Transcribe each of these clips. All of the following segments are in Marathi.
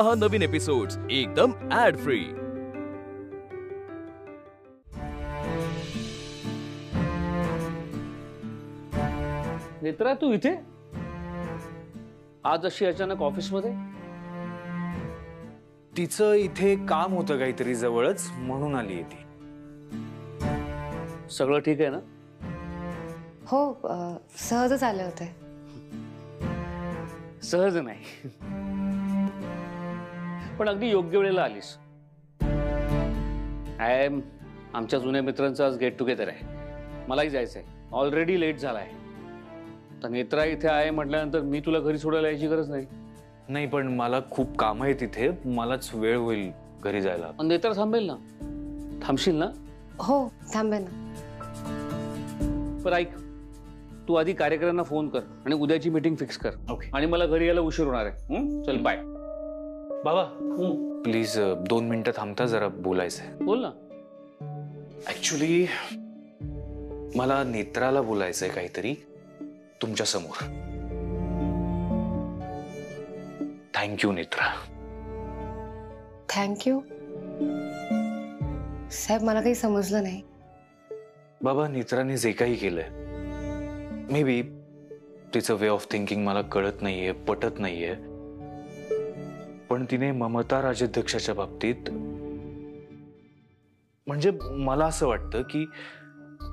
पहा नवीन एपिसोड्स एकदम ऍड फ्री। नेत्रा, तू इथे आज अशी अचानक ऑफिस मध्ये? तिचं इथे काम होतं काहीतरी जवळच, म्हणून आली ती। सगळं ठीक आहे ना? हो, सहजच आले होते। सहज नाही, पण अगदी योग्य वेळेला आलीस। आमच्या जुन्या मित्रांचं आज गेट टुगेदर आहे, मलाही जायचंय। ऑलरेडी लेट झालाय, तर नेत्रा इथे आहे म्हटल्यानंतर मी तुला घरी सोडायला यायची गरज नाही। नाही, पण मला खूप काम आहे तिथे, मलाच वेळ होईल घरी जायला। नेत्रा थांबेल ना? थांबशील ना? हो, थांबे ना। पण ऐक, तू आधी कार्यकर्त्यांना फोन कर आणि उद्याची मीटिंग फिक्स कर। ओके। आणि मला घरी यायला उशीर होणार आहे। चल बाय। बाबा प्लीज 2 मिनिटं थांबता, जरा बोलायचंय। बोल ना। ऍक्च्युली मला नेत्राला बोलायचंय काहीतरी तुमच्या समोर। थँक्यू नेत्रा। थँक्यू साहेब, मला काही समजलं नाही। बाबा, नेत्राने जे काही केलंय, मे बी तिचं वे ऑफ थिंकिंग मला कळत नाहीये, पटत नाहीये, पण तिने ममता राजाध्यक्षाच्या बाबतीत, म्हणजे मला असं वाटतं की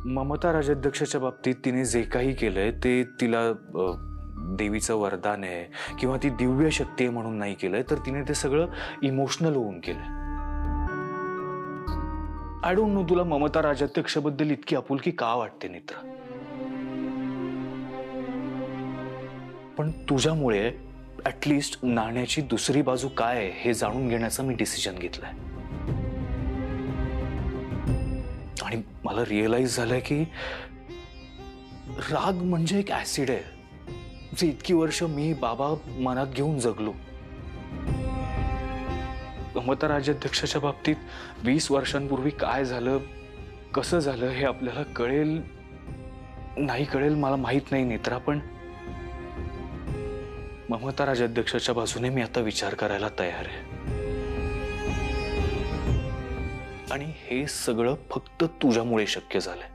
ममता राजाध्यक्षाच्या बाबतीत तिने जे काही केलंय ते तिला देवीचं वरदान आहे किंवा ती दिव्य शक्ती आहे म्हणून नाही केलंय, तर तिने ते सगळं इमोशनल होऊन केलंय। आय डोंट नो, तुला ममता राजाध्यक्षाबद्दल इतकी आपुलकी का वाटते नेत्रा? पण तुझ्यामुळे ऍटलिस्ट नाण्याची दुसरी बाजू काय आहे हे जाणून घेण्याचं मी डिसिजन घेतलंय। आणि मला रिअलाइज झालंय की राग म्हणजे एक ऍसिड आहे, जे इतकी वर्ष मी बाबा मनात घेऊन जगलो। ममता राजाध्यक्षाच्या बाबतीत 20 वर्षांपूर्वी काय झालं, कसं झालं हे आपल्याला कळेल नाही कळेल मला माहित नाही नेत्रा, पण ममता राजाध्यक्षाच्या बाजूने मी आता विचार करायला तयार आहे। आणि हे सगळं फक्त तुझ्यामुळे शक्य झालंय।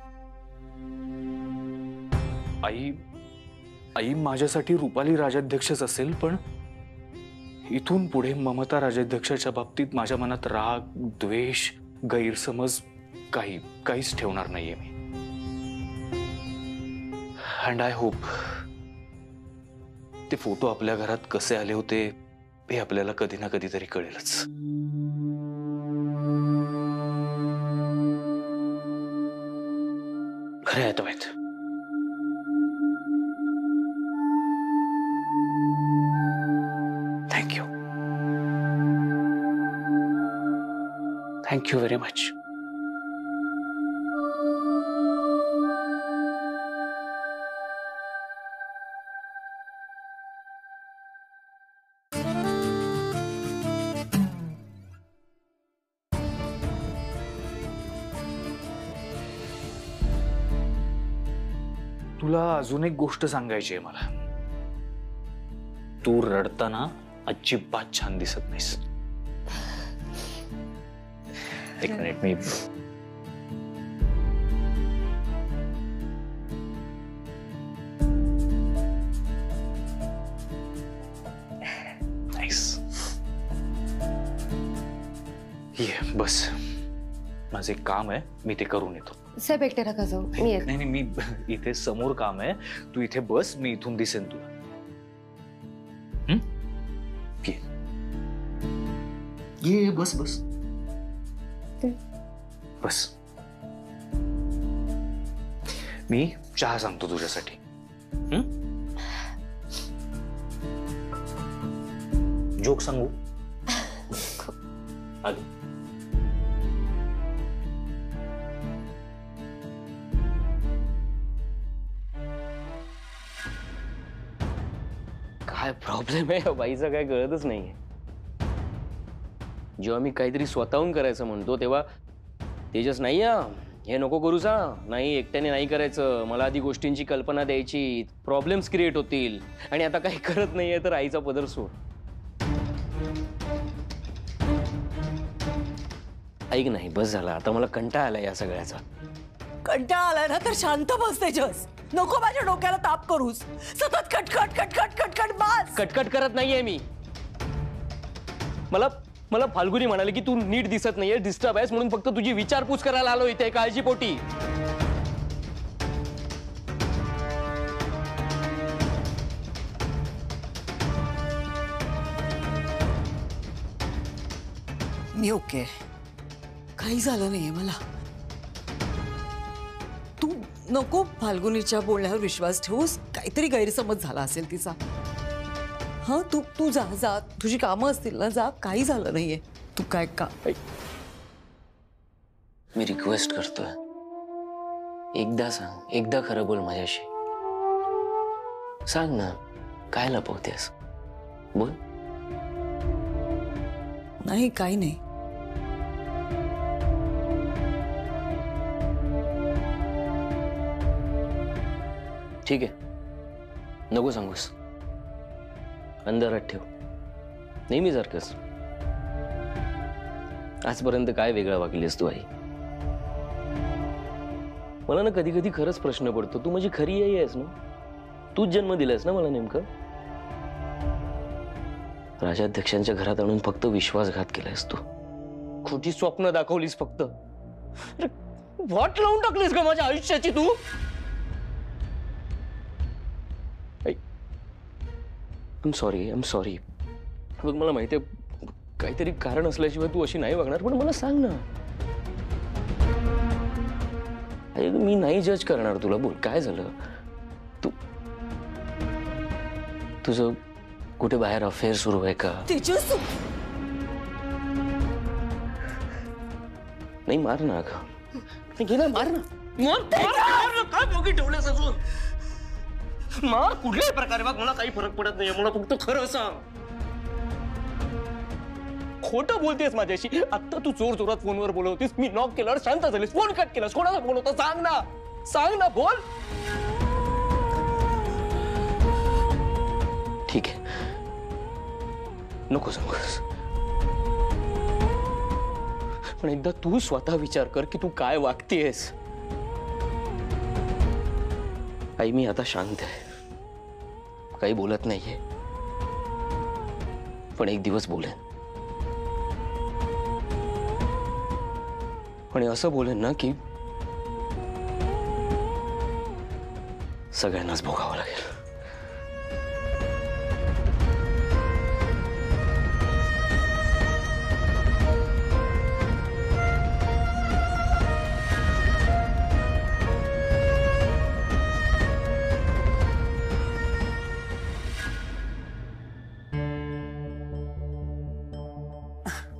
आई माझ्यासाठी रुपाली राजाध्यक्षच असेल, पण इथून पुढे ममता राजाध्यक्षाच्या बाबतीत माझ्या मनात राग, द्वेष, गैरसमज काहीच ठेवणार नाहीये मी। अँड आय होप ते फोटो आपल्या घरात कसे आले होते हे आपल्याला कधी ना कधीतरी कळेलच। खरे आहे माहित। Thank you, thank you very much. तुला अजून एक गोष्ट सांगायची आहे मला। तू रडताना अजिबात छान दिसत नाहीस। एक मिनिट, मी नाईस। ये बस, माझे काम आहे, मी ते करून येतो। साहेब, एकटे नका जाऊ, मी येते। नाही, मी इथे समोर काम आहे, तू इथे बस, मी इथून दिसेन तुला। ये बस बस बस। मी चहा सांगतो तुझ्यासाठी। जोक सांगू? आधी काय प्रॉब्लेम आहे या बाईचा, काय कळतच नाहीये। जेव्हा मी काहीतरी स्वतःहून करायचं म्हणतो तेव्हा तेजस नाही, हे नको करू सा, नाही एकट्याने नाही करायचं, मला आधी गोष्टींची कल्पना द्यायची, प्रॉब्लेम्स क्रिएट होतील, आणि आता काही करत नाहीये तर आईचा पदर सोड। ऐक नाही, बस झाला आता, मला कंटाळा आला या सगळ्याचा. कंटाळा आलाय ना तर शांत बस तेजस. नको माझ्या डोक्याला ताप करूस. सतत कटकट कटकट कटकट बस. कटकट करत नाहीये मी. मला फाल्गुनी म्हणाले की तू नीट दिसत नाहीये, डिस्टर्ब आहेस, म्हणून फक्त तुझी विचारपूस करायला आलो इथे काळजीपोटी. मी ओके, काही झालं नाहीये मला. तू नको फाल्गुनीच्या बोलण्यावर विश्वास ठेवूस. काहीतरी गैरसमज झाला असेल तिचा. हा तू जा जा, तुझी कामं असतील ना, जा. काही झालं नाहीये. तू काय का मी रिक्वेस्ट करतोय, एकदा सांग, एकदा खरं बोल माझ्याशी. सांग ना, काय लपवतेस? बोल. नाही, काही नाही. ठीक आहे, नको सांगूस, अंधारात ठेव, नेहमीसारखंच. आजपर्यंत काय वेगळं वागलीस तू आई? मला ना कधी कधी खरंच प्रश्न पडतो, तू माझी खरी आई आहेस ना? तूच जन्म दिलायस ना मला नेमकं? राजाध्यक्षांच्या घरात आणून फक्त विश्वासघात केलायस तू, खोटी स्वप्न दाखवलीस फक्त. वाट लावून टाकलीस का माझ्या आयुष्याची तू? I am sorry. बघ, मला माहिती आहे काहीतरी कारण असल्याशिवाय तू अशी नाही वागणार, पण मला सांग ना. मी नाही जज करणार तुला. बोल, काय झालं? तुझं कुठे बाहेर अफेअर सुरू आहे का? तेजस, नाही, मार ना अगं, घे ना, मार ना, मार. काय बोगी ठेवल्यास अजून? मार कुठल्याही प्रकारे, बघ मला काही फरक पडत नाही. मला फक्त खरं सांग. खोटं बोलतेस माझ्याशी. आता तू जोर जोरात फोनवर बोलवतेस, मी नॉक केल्यावर शांत झालीस, फोन कट केलास. कोणाला बोलवतो? सांग ना, बोल. ठीक आहे, नको सांगूस, पण एकदा तू स्वतः विचार कर की तू काय वागतेस. आई, मी आता शांत आहे, काही बोलत नाहीये, पण एक दिवस बोलेन. आणि असं बोलेन ना की सगळ्यांनाच भोगावं लागेल.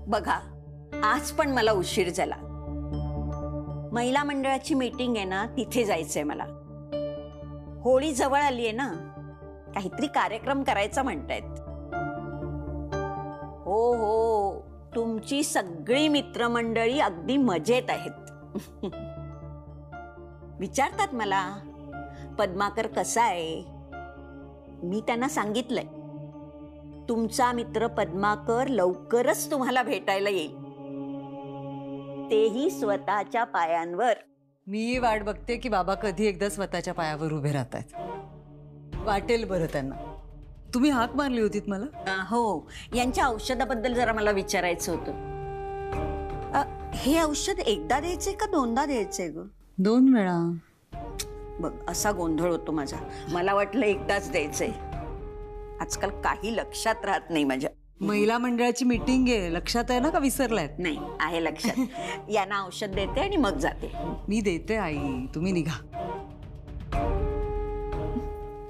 बघा, आज पण मला उशीर झाला. महिला मंडळाची मीटिंग आहे ना, तिथे जायचंय मला. होळी जवळ आली आहे ना, काहीतरी कार्यक्रम करायचा म्हणतायत. हो, तुमची सगळी मित्रमंडळी अगदी मजेत आहेत. विचारतात मला, पद्माकर कसा आहे? मी त्यांना सांगितलंय, तुमचा मित्र पद्माकर लवकरच तुम्हाला भेटायला येईल, तेही स्वतःच्या पायांवर. मी वाट बघते की बाबा कधी एकदा स्वतःच्या पायावर उभे राहतात. वाटेल बरं त्यांना. तुम्ही हाक मारली होतीत मला? हो, यांच्या औषधाबद्दल जरा मला विचारायचं होतं. हे औषध एकदा द्यायचंय का दोनदा द्यायचंय ग? 2 वेळा. बघ, असा गोंधळ होतो माझा. मला वाटलं एकदाच द्यायचंय. आजकाल काही लक्षात राहत नाही माझ्या. महिला मंडळाची मीटिंग आहे, लक्षात आहे ना का विसरलायत? नाही, आहे लक्षात. यांना औषध देते आणि मग जाते. मी देते आई, तुम्ही निघा.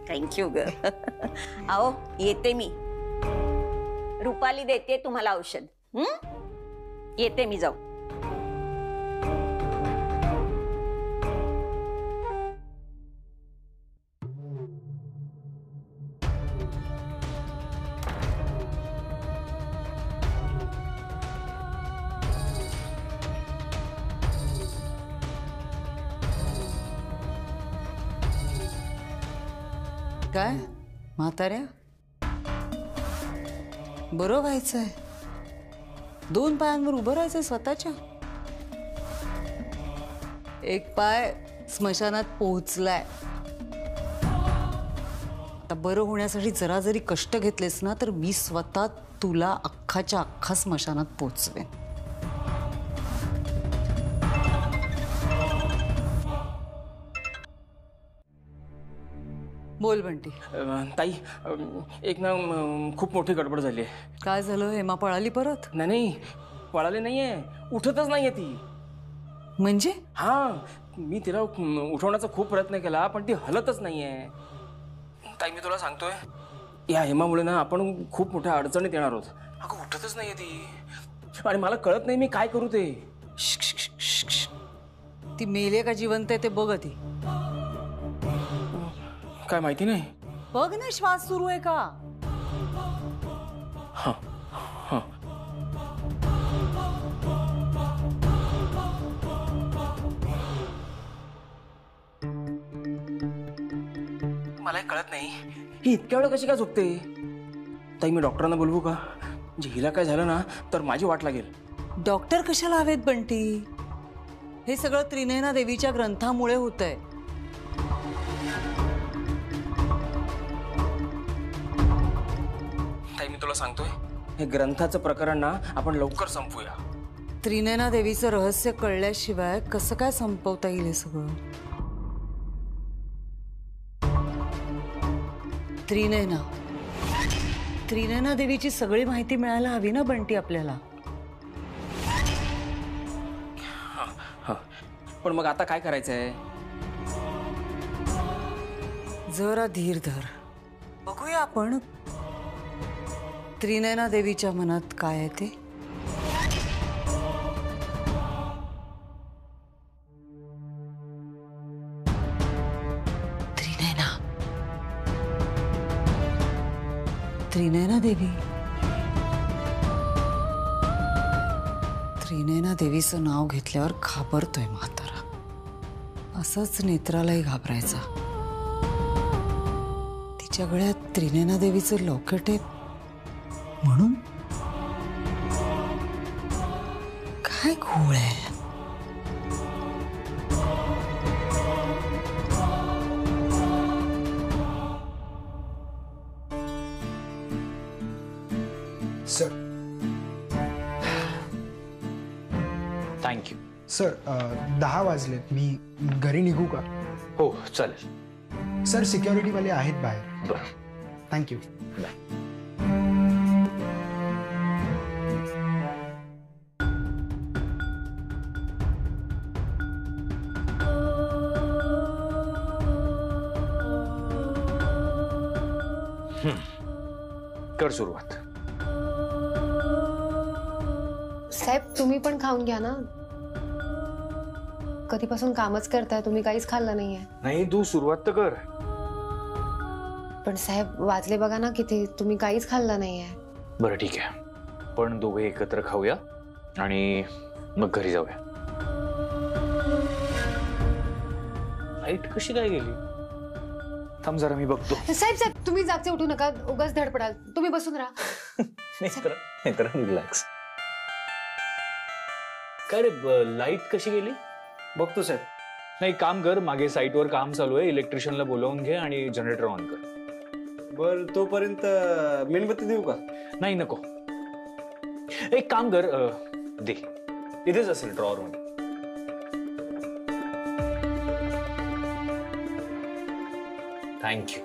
थँक्यू ग. आओ, येते मी. रुपाली देते तुम्हाला औषध. येते मी, जाऊ. काय म्हाताऱ्या, बरं व्हायचंय. 2 पायांवर उभं राहायचंय स्वतःच्या. एक पाय स्मशानात पोहोचलाय. आता बरं होण्यासाठी जरा जरी कष्ट घेतलेस ना तर मी स्वतः तुला अख्खाच्या अख्खा स्मशानात पोहोचवेन. बोल बंटी. ताई एक ना खूप मोठी गडबड झाली आहे. काय झालं? हेमा पळाली परत? नाही पळाली नाहीये, उठतच नाहीये ती. म्हणजे? हा, मी तिला उठवण्याचा खूप प्रयत्न केला पण ती हलतच नाहीये. ताई मी तुला सांगतोय, या हेमामुळे ना आपण खूप मोठ्या अडचणीत येणार आहोत. अगं उठतच नाहीये ती आणि मला कळत नाही मी काय करू ते. ती मेली का जिवंत आहे ते बघ ती. काय माहिती नाही. बघ ना श्वास सुरू आहे का. हा हा मला कळत नाही ही इतक्या वेळ कशी काय झोपते. ताई मी डॉक्टरांना बोलवू का? म्हणजे हिला काय झालं ना तर माझी वाट लागेल. डॉक्टर कशाला हवेत बंटी? हे सगळं त्रिनयना देवीच्या ग्रंथामुळे होतंय. ताई मी तुला सांगतोय, हे ग्रंथाचं प्रकरण ना आपण लवकर संपवूया. त्रिनयना देवीचं रहस्य कळल्याशिवाय कसं काय संपवता येईल हे सगळं? त्रिनयना देवीची सगळी माहिती मिळायला हवी ना बंटी आपल्याला. पण मग आता काय करायचंय? जरा धीर धर, बघूया आपण त्रिनयना देवीच्या मनात काय आहे ते. त्रिनयना देवी, त्रिनयना देवीचं नाव घेतल्यावर घाबरतोय म्हातारा. असंच नेत्रालाही घाबरायचा. तिच्या गळ्यात त्रिनयना देवीचं लॉकेट आहे म्हणून. काय घोळ आहे. सर. थँक्यू. सर 10 वाजलेत, मी घरी निघू का? हो चालेल. सर सिक्युरिटीवाले आहेत बाहेर. बरं, थँक्यू. बाय. कर सुरुवात. साहेब तुम्ही पण खाऊन घ्या ना. कधीपासून कामच करताय, तुम्ही काहीच खाल्लं नाहीये. नाही तू सुरुवात तर कर. पण साहेब वाजले बघा ना किती, तुम्ही काहीच खाल्लं नाहीये. बरं ठीक आहे, पण दोघे एकत्र खाऊया आणि मग घरी जाऊया. लाईट कशी काय गेली? थांब जरा मी बघतो. साहेब तुम्ही जागचे उठू नका, उगाच धडपडाल. तुम्ही बसून राहा. रिलॅक्स. काय रे लाईट कशी गेली? बघतो साहेब. नाही काम कर, मागे साईटवर काम चालू आहे, इलेक्ट्रिशियनला बोलावून घे आणि जनरेटर ऑन कर. बर तोपर्यंत मेणबत्ती देऊ का? नाही नको. एक काम कर, दे इथेच असेल ड्रॉवर मध्ये. थँक्यू.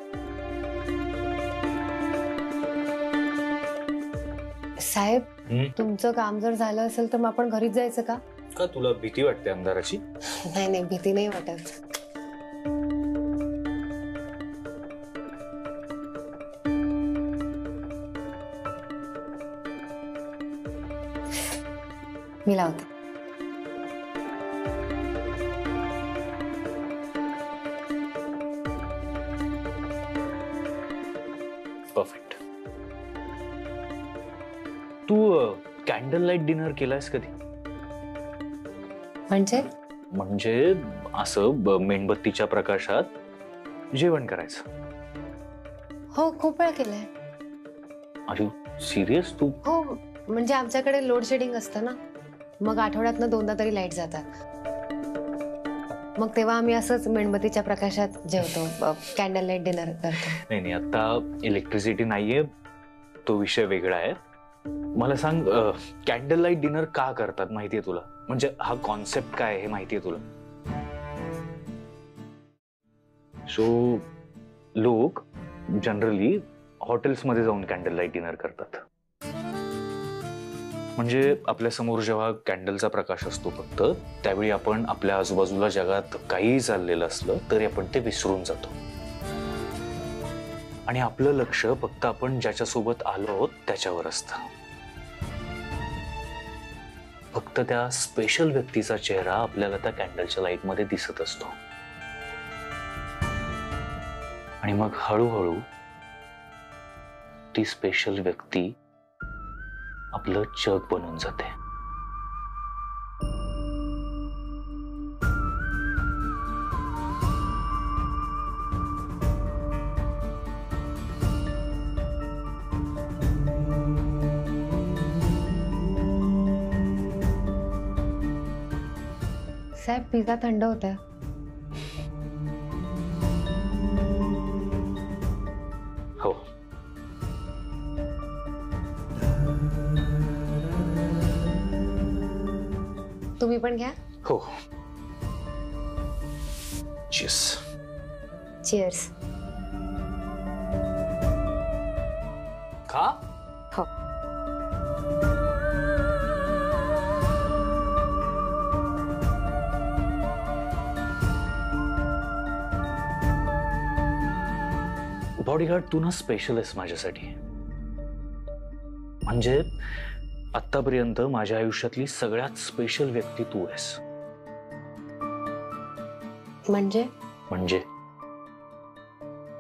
साहेब तुमचं काम जर झालं असेल तर मग आपण घरीच जायचं का? का तुला भीती वाटते अंधाराची? नाही भीती नाही वाटत. मी लावते. परफेक्ट. तू कॅन्डल लाईट डिनर केलायस कधी? म्हणजे असं मेणबत्तीच्या प्रकाशात जेवण करायचं. हो खूप वेळा केलंय. Are you serious? तू? हो म्हणजे आमच्याकडे लोड शेडिंग असतं ना, मग आठवड्यातनं 2दा तरी लाईट जातात. मग तेव्हा आम्ही असंच मेणबत्तीच्या प्रकाशात जेवतो, कॅन्डल लाईट डिनर करतो. नाही, आता इलेक्ट्रिसिटी नाहीये, तो विषय वेगळा आहे. मला सांग, कॅन्डल लाईट डिनर का करतात माहितीये तुला? म्हणजे हा कॉन्सेप्ट काय आहे हे माहितीये तुला? सो लोक जनरली हॉटेल्समध्ये जाऊन कॅन्डल लाईट डिनर करतात. म्हणजे आपल्या समोर जेव्हा कॅन्डलचा प्रकाश असतो फक्त, त्यावेळी आपण आपल्या आजूबाजूला जगात काहीही चाललेलं असलं तरी आपण ते विसरून जातो आणि आपलं लक्ष फक्त आपण ज्याच्यासोबत आलो आहोत त्याच्यावर असतं. फक्त त्या स्पेशल व्यक्तीचा चेहरा आपल्याला त्या कॅन्डलच्या लाईटमध्ये दिसत असतो आणि मग हळूहळू ती स्पेशल व्यक्ती आपलं जग बनून जाते. साहेब, पिझ्झा थंड होता. हो. तुम्ही पण घ्या. हो. चीअर्स. चिअर्स. खा. हो. बॉडीगार्ड, तू ना स्पेशल आहेस माझ्यासाठी. म्हणजे आतापर्यंत माझ्या आयुष्यातली सगळ्यात स्पेशल व्यक्ती तू आहेस. म्हणजे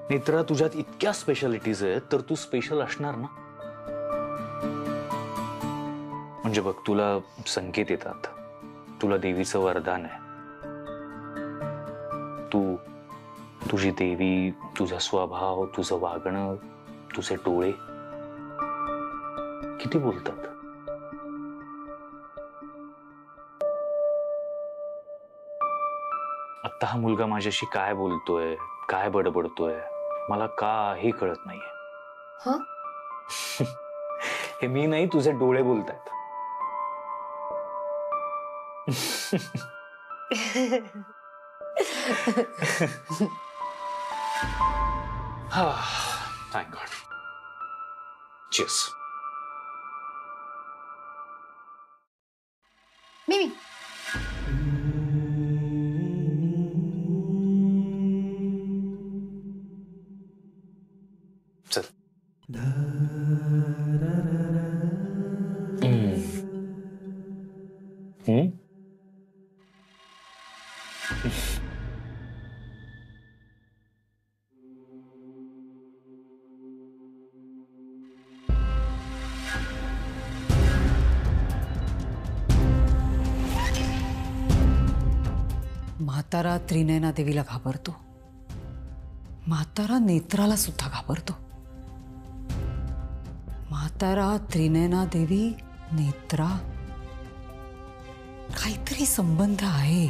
नेत्रा, तुझ्यात इतक्या स्पेशालिटीज आहेत तर तू स्पेशल असणार ना. म्हणजे बघ, तुला संकेत येतात, तुला देवीचं वरदान आहे, तुझी देवी, तुझा स्वभाव, तुझं वागणं, तुझे डोळे किती बोलतात. आता हा मुलगा माझ्याशी काय बोलतोय, काय बडबडतोय, मला काही कळत नाहीये. हं? हे मी नाही, तुझे डोळे बोलतायत. Thank God. Cheers. मी चल. म्हातारा त्रिनयना देवीला घाबरतो, म्हातारा नेत्राला सुद्धा घाबरतो. म्हातारा, त्रिनयना देवी, नेत्रा, काहीतरी संबंध आहे.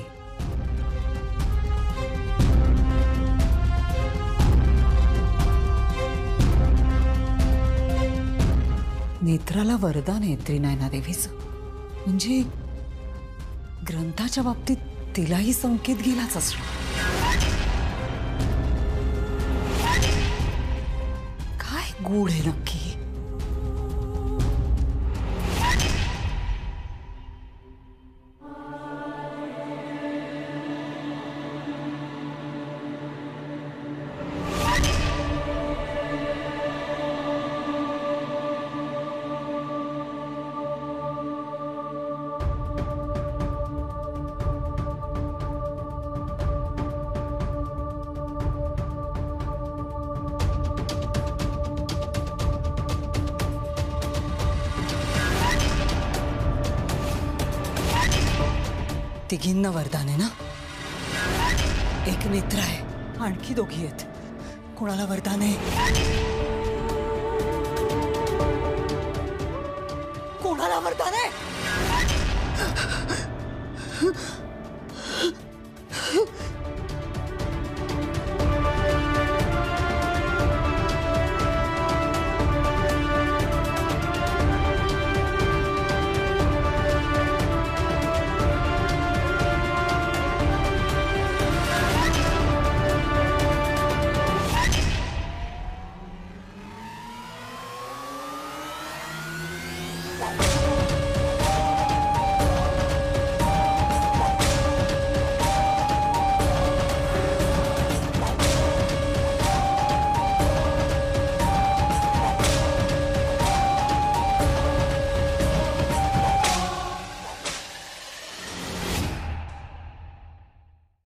नेत्राला वरदान आहे त्रिनयना देवीचं. म्हणजे ग्रंथाच्या बाबतीत तिलाही संकेत गेलाच असणार. काय गूढ आहे नक्की? तिघींना वरदान आहे ना? एक नेत्र आहे, आणखी दोघी आहेत. कोणाला वरदान आहे? कोणाला वरदान आहे?